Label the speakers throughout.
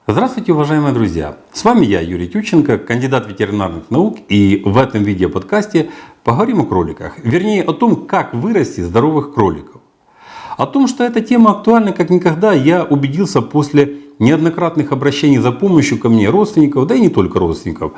Speaker 1: Здравствуйте, уважаемые друзья! С вами я, Юрий Тютченко, кандидат ветеринарных наук, и в этом видеоподкасте поговорим о кроликах, вернее о том, как вырастить здоровых кроликов. О том, что эта тема актуальна как никогда, я убедился после неоднократных обращений за помощью ко мне родственников, да и не только родственников,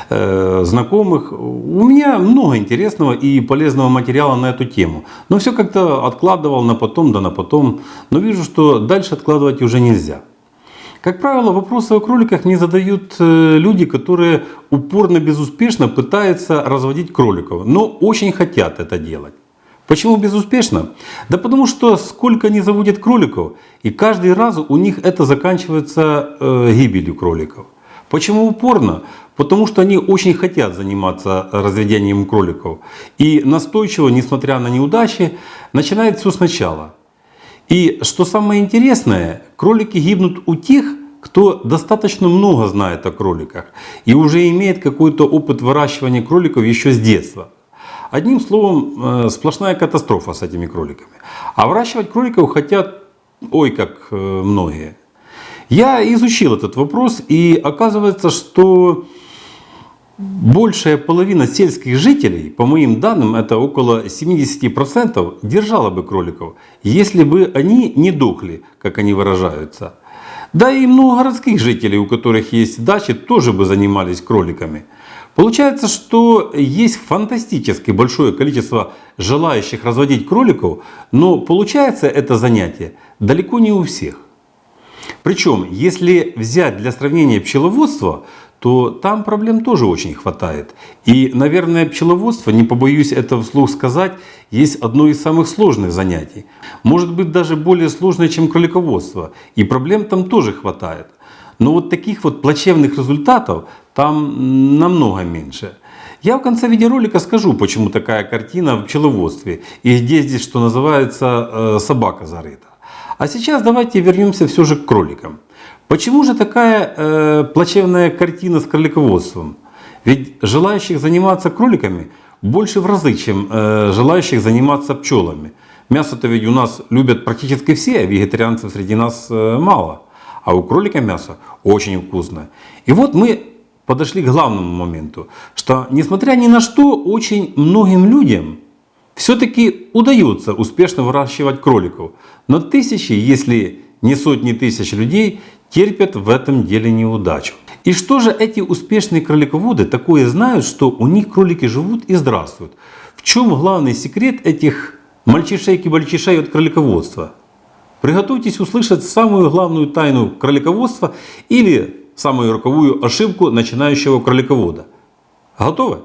Speaker 1: знакомых. У меня много интересного и полезного материала на эту тему, но все как-то откладывал на потом, да на потом, но вижу, что дальше откладывать уже нельзя. Как правило, вопросы о кроликах мне задают люди, которые упорно, безуспешно пытаются разводить кроликов, но очень хотят это делать. Почему безуспешно? Да потому что сколько они заводят кроликов, и каждый раз у них это заканчивается гибелью кроликов. Почему упорно? Потому что они очень хотят заниматься разведением кроликов. И настойчиво, несмотря на неудачи, начинают все сначала. И что самое интересное, кролики гибнут у тех, кто достаточно много знает о кроликах и уже имеет какой-то опыт выращивания кроликов еще с детства. Одним словом, сплошная катастрофа с этими кроликами. А выращивать кроликов хотят, ой, как многие. Я изучил этот вопрос, и оказывается, что большая половина сельских жителей, по моим данным, это около 70%, держала бы кроликов, если бы они не дохли, как они выражаются. Да и много городских жителей, у которых есть дачи, тоже бы занимались кроликами. Получается, что есть фантастически большое количество желающих разводить кроликов, но получается это занятие далеко не у всех. Причем, если взять для сравнения пчеловодство, то там проблем тоже очень хватает. И, наверное, пчеловодство, не побоюсь это вслух сказать, есть одно из самых сложных занятий. Может быть, даже более сложное, чем кролиководство. И проблем там тоже хватает. Но вот таких вот плачевных результатов там намного меньше. Я в конце видеоролика скажу, почему такая картина в пчеловодстве и где здесь, что называется, собака зарыта. А сейчас давайте вернемся все же к кроликам. Почему же такая плачевная картина с кролиководством? Ведь желающих заниматься кроликами больше в разы, чем желающих заниматься пчелами. Мясо-то ведь у нас любят практически все, а вегетарианцев среди нас мало. А у кролика мясо очень вкусное. И вот мы подошли к главному моменту, что несмотря ни на что, очень многим людям все-таки удается успешно выращивать кроликов. Но тысячи, если не сотни тысяч людей терпят в этом деле неудачу. И что же эти успешные кролиководы такое знают, что у них кролики живут и здравствуют? В чем главный секрет этих мальчишей-кибальчишей от кролиководства? Приготовьтесь услышать самую главную тайну кролиководства или самую роковую ошибку начинающего кроликовода. Готовы?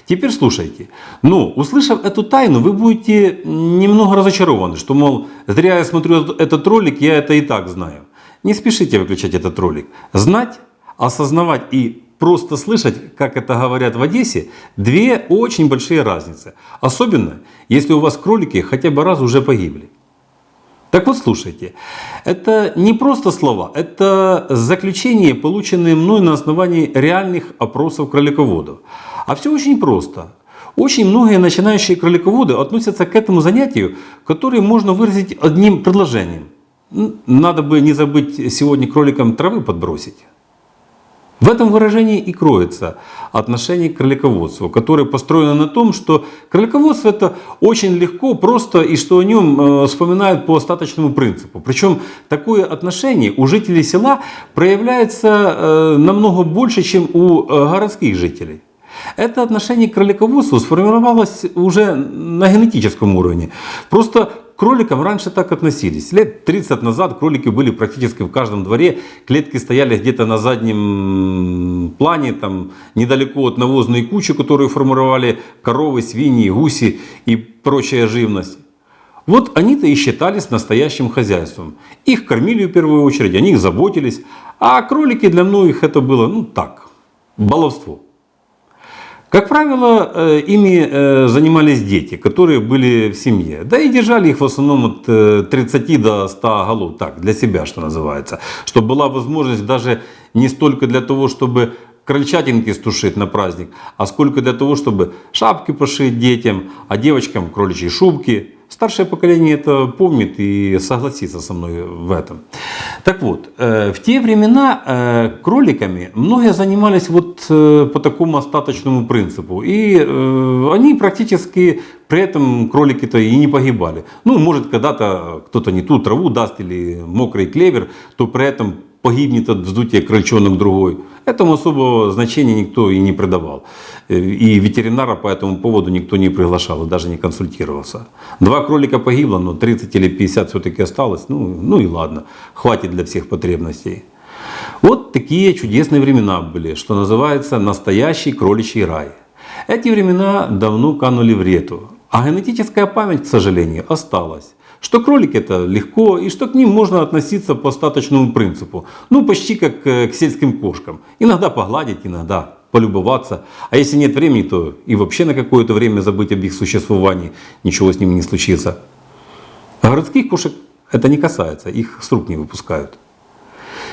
Speaker 1: Теперь слушайте. Но, услышав эту тайну, вы будете немного разочарованы, что, мол, зря я смотрю этот ролик, я это и так знаю. Не спешите выключать этот ролик. Знать, осознавать и просто слышать, как это говорят в Одессе, две очень большие разницы. Особенно, если у вас кролики хотя бы раз уже погибли. Так вот, слушайте, это не просто слова, это заключения, полученные мной на основании реальных опросов кролиководов. А все очень просто. Очень многие начинающие кролиководы относятся к этому занятию, которое можно выразить одним предложением. Надо бы не забыть сегодня кроликам травы подбросить. В этом выражении и кроется отношение к кролиководству, которое построено на том, что кролиководство это очень легко, просто и что о нем вспоминают по остаточному принципу. Причем такое отношение у жителей села проявляется намного больше, чем у городских жителей. Это отношение к кролиководству сформировалось уже на генетическом уровне. Просто к кроликам раньше так относились. Лет 30 назад кролики были практически в каждом дворе. Клетки стояли где-то на заднем плане, там, недалеко от навозной кучи, которую формировали коровы, свиньи, гуси и прочая живность. Вот они-то и считались настоящим хозяйством. Их кормили в первую очередь, о них заботились. А кролики для многих это было, так, баловство. Как правило, ими занимались дети, которые были в семье. Да и держали их в основном от 30 до 100 голов, так, для себя, что называется. Чтобы была возможность даже не столько для того, чтобы крольчатинки стушить на праздник, а сколько для того, чтобы шапки пошить детям, а девочкам кроличьи шубки. Старшее поколение это помнит и согласится со мной в этом. Так вот, в те времена кроликами многие занимались вот по такому остаточному принципу. И они практически при этом кролики-то и не погибали. Ну, может, когда-то кто-то не ту траву даст или мокрый клевер, то при этом погибнет от вздутия крольчонок другой. Этому особого значения никто и не придавал. И ветеринара по этому поводу никто не приглашал и даже не консультировался. 2 кролика погибло, но 30 или 50 все-таки осталось. Ну и ладно, хватит для всех потребностей. Вот такие чудесные времена были, что называется настоящий кроличий рай. Эти времена давно канули в лету, а генетическая память, к сожалению, осталась. Что кролики это легко и что к ним можно относиться по остаточному принципу. Ну почти как к сельским кошкам. Иногда погладить, иногда полюбоваться. А если нет времени, то и вообще на какое-то время забыть об их существовании. Ничего с ними не случится. А городских кошек это не касается. Их с рук не выпускают.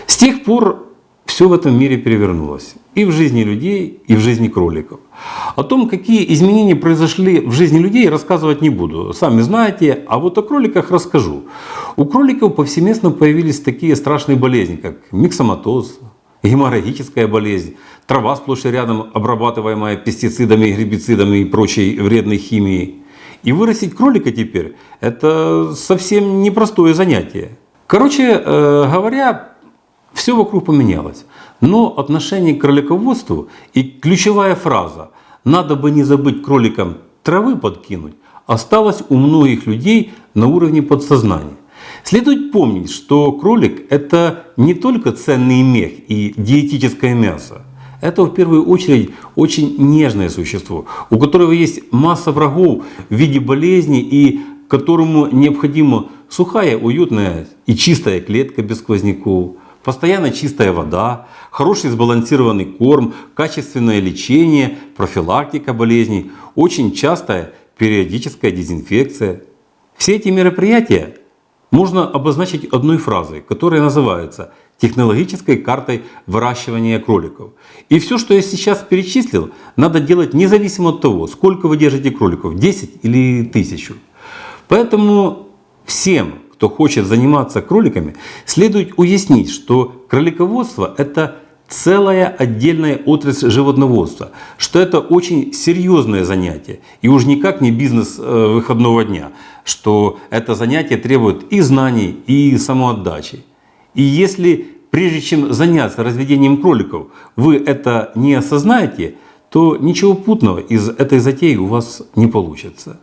Speaker 1: С тех пор все в этом мире перевернулось. И в жизни людей, и в жизни кроликов. О том, какие изменения произошли в жизни людей, рассказывать не буду. Сами знаете, а вот о кроликах расскажу. У кроликов повсеместно появились такие страшные болезни, как миксоматоз, геморрагическая болезнь, трава сплошь и рядом обрабатываемая пестицидами, гербицидами и прочей вредной химией. И вырастить кролика теперь – это совсем непростое занятие. Короче говоря, все вокруг поменялось. Но отношение к кролиководству и ключевая фраза «надо бы не забыть кроликам травы подкинуть» осталась у многих людей на уровне подсознания. Следует помнить, что кролик – это не только ценный мех и диетическое мясо. Это в первую очередь очень нежное существо, у которого есть масса врагов в виде болезней и которому необходима сухая, уютная и чистая клетка без сквозняков, постоянно чистая вода, хороший сбалансированный корм, качественное лечение, профилактика болезней, очень частая периодическая дезинфекция. Все эти мероприятия можно обозначить одной фразой, которая называется технологической картой выращивания кроликов. И все, что я сейчас перечислил, надо делать независимо от того, сколько вы держите кроликов, 10 или 1000. Поэтому всем, кто хочет заниматься кроликами, следует уяснить, что кролиководство – это целая отдельная отрасль животноводства, что это очень серьезное занятие и уж никак не бизнес выходного дня, что это занятие требует и знаний, и самоотдачи. И если прежде чем заняться разведением кроликов, вы это не осознаете, то ничего путного из этой затеи у вас не получится.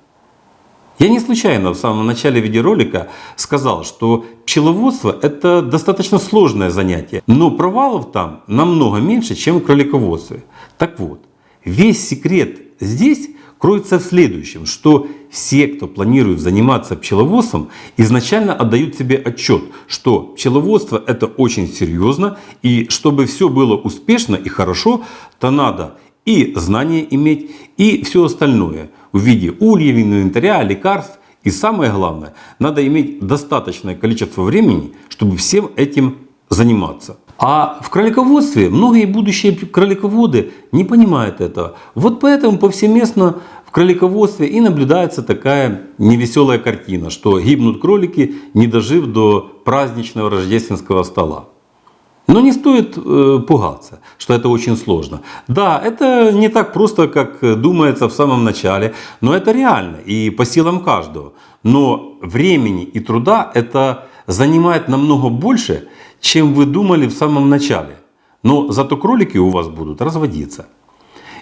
Speaker 1: Я не случайно в самом начале видеоролика сказал, что пчеловодство – это достаточно сложное занятие, но провалов там намного меньше, чем в кролиководстве. Так вот, весь секрет здесь кроется в следующем, что все, кто планирует заниматься пчеловодством, изначально отдают себе отчет, что пчеловодство – это очень серьезно, и чтобы все было успешно и хорошо, то надо и знания иметь, и все остальное в виде ульев, инвентаря, лекарств. И самое главное, надо иметь достаточное количество времени, чтобы всем этим заниматься. А в кролиководстве многие будущие кролиководы не понимают этого. Вот поэтому повсеместно в кролиководстве и наблюдается такая невеселая картина, что гибнут кролики, не дожив до праздничного рождественского стола. Но не стоит пугаться, что это очень сложно. Да, это не так просто, как думается в самом начале, но это реально и по силам каждого. Но времени и труда это занимает намного больше, чем вы думали в самом начале. Но зато кролики у вас будут разводиться.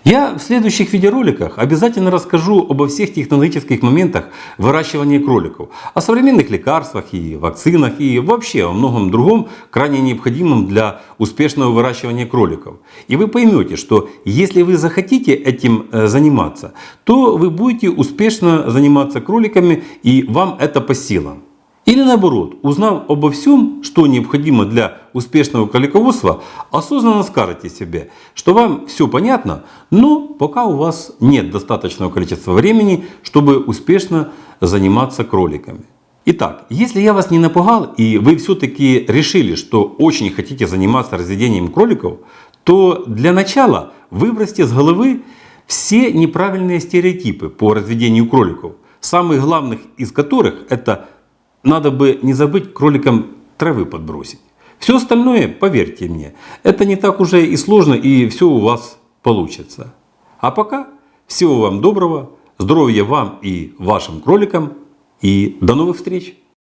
Speaker 1: Я в следующих видеороликах обязательно расскажу обо всех технологических моментах выращивания кроликов, о современных лекарствах и вакцинах и вообще о многом другом, крайне необходимом для успешного выращивания кроликов. И вы поймете, что если вы захотите этим заниматься, то вы будете успешно заниматься кроликами и вам это по силам. Или наоборот, узнав обо всем, что необходимо для успешного кролиководства, осознанно скажете себе, что вам все понятно, но пока у вас нет достаточного количества времени, чтобы успешно заниматься кроликами. Итак, если я вас не напугал и вы все-таки решили, что очень хотите заниматься разведением кроликов, то для начала выбросьте с головы все неправильные стереотипы по разведению кроликов, самых главных из которых это надо бы не забыть кроликам травы подбросить. Все остальное, поверьте мне, это не так уже и сложно, и все у вас получится. А пока всего вам доброго, здоровья вам и вашим кроликам, и до новых встреч!